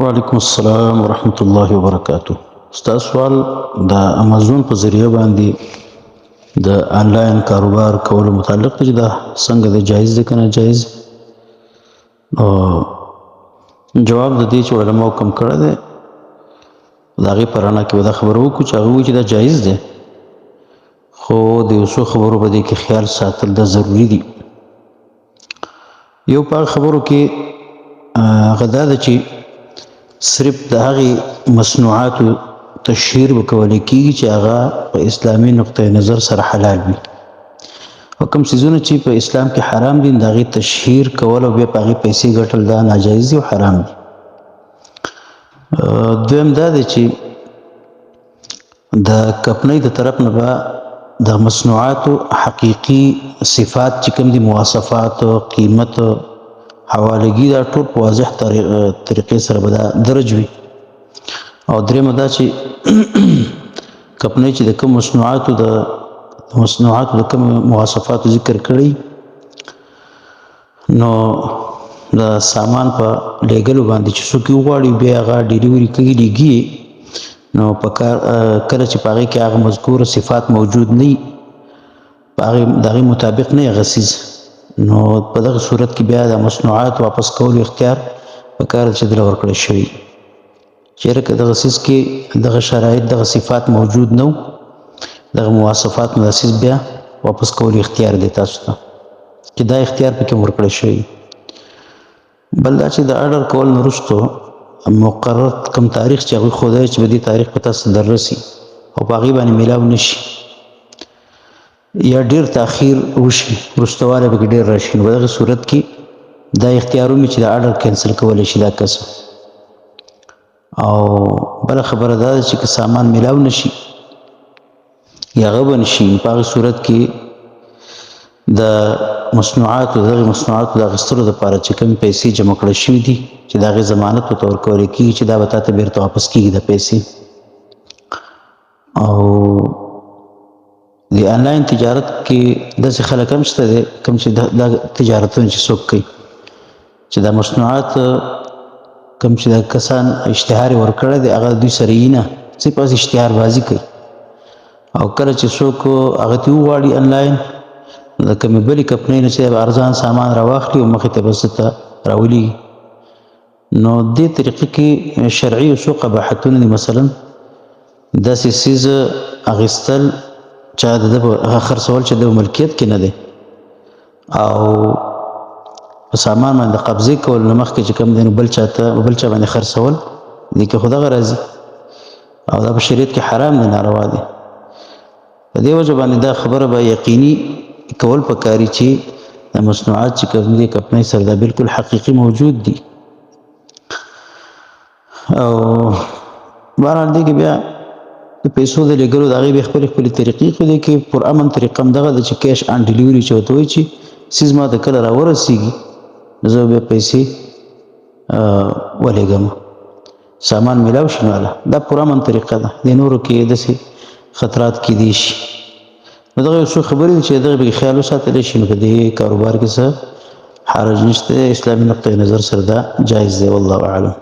وعلیکم السلام ورحمت الله وبرکاتہ. ستاسو سوال د امازون په ذریعہ باندې د آنلاین کاروبار کولو متعلق دی چې دا څنګه د جایز دی کنه جایز. جواب د دې چې علماء کم کړی دی د هغې په رڼا کې به دا خبره وکړو چې هغه وایي چې دا جایز دی، خو د یو څو خبرو په دې کې خیال ساتل دا ضروري دي. یو په خبرو کې هغه دا ده چې صرف د هغې مصنوعاتو تشهیر به کولی کېږي چې هغه په اسلامي نقطه نظر سره حلال وي، او کوم څیزونه چې په اسلام کې حرام دي د هغې تشهیر کول او بیا په هغې پیسې ګټل دا ناجایز دي او حرام دي. دویم دا دی چې د کمپنۍ د طرف نه به د مصنوعاتو حقیقي صفات چې کوم دي، مواصفات، قیمت، حوالګي، دا ټول په واضح طریقې سره به دا درج وي. او درېیمه دا چې کمپنۍ چې د کوم مصنوعاتو د کوم مواصفاتو ذکر کړي نو د سامان په لیږلو باندې چې څوک یې وغواړي بیا هغه ډیلیوري کوي لیږي، نو په کار کله چې په هغې کې هغه مذکوره صفات موجود نه وي، د هغې مطابق نه وي هغه څیز، نو په دغه صورت کې بیا د مصنوعات واپس کولو اختیار په کار چې دله ورکړی شوی. چېرې که دغه څیز کې دغه شرایط دغه صفات موجود نه وو، دغه مواصفات نو دا څیز بیا واپس کولو اختیار دی تاسو ته، چې دا اختیار پکې ورکړی شوی. بل دا چې د اډر کول نه وروستو مقرر کوم تاریخ چې هغوی ښودی چې په دې تاریخ په تاسو در رسي او په هغې باندې میلاو نه شي یا ډیر تاخیر وشي، وروستوالی پکې ډیر راشي، نو په دغه صورت کې دا اختیار ومي چې دا اډر کینسل کولی شي دا کس. او بله خبره دا ده چې که سامان میلاو نشي یا هغه به نشي، په هغې صورت کې د مصنوعاتو د اخیستلو دپاره چې کومې پیسې جمع کړی شوي دي چې د هغې ضمانت ورته ورکولی کېږي چې دا به تا ته بېرته واپس کېږي د پیسې. او د آنلاین تجارت کې داسې خلک هم شته دی کوم چې دا تجارتونه چې څوک کوي چې دا مصنوعات کوم چې دا کسان اشتهار یې ورکړی دی هغه دوی سره یي نه، صرف بس اشتهار بازي کوي، او کله چې څوک هغه ته وغواړي آنلاین د کومې بلې کمپنۍ نه چې ارزان سامان راواخلي او مخې ته بس ته راولېږي، نو دې طریقې کې شرعي او څو قباحتونه دي. مثلا داسې څیز اخیستل چا د ده خرڅول چې د ملکیت کې نه دی، او په سامان باندې قبضې کول نه مخکې چې کوم دی نو بل چا باندې خرڅول، دې کې خو دغه راځي او دا په شریعت کې حرام دی، ناروا دی. په دې وجه باندې دا خبره به یقیني کول پکاري چې د مصنوعات چې کوم دي کمپنۍ سره دا بالکل حقیقي موجود دي. او بهرحال دې کې بیا د پیسو د لېږلو د هغې بیا خپلې طریقې ښودې کې پر امن طریقه هم دغه ده چې کیش آن ډیلیوري چې ورته وایي چې څیز ما ته کله راورسېږي زه بیا پیسې ولېږم، سامان میلاو شي، نو دا پر امن طریقه ده. د نورو کې داسې خطرات کیدی شي. نو دغه یو څو خبرې دي چې دغه پکې خیال وساتلی شي، نو په دې کاروبار کې څه حرج نشته، اسلامي نقطه نظر سره دا جایز دی. والله اعلم.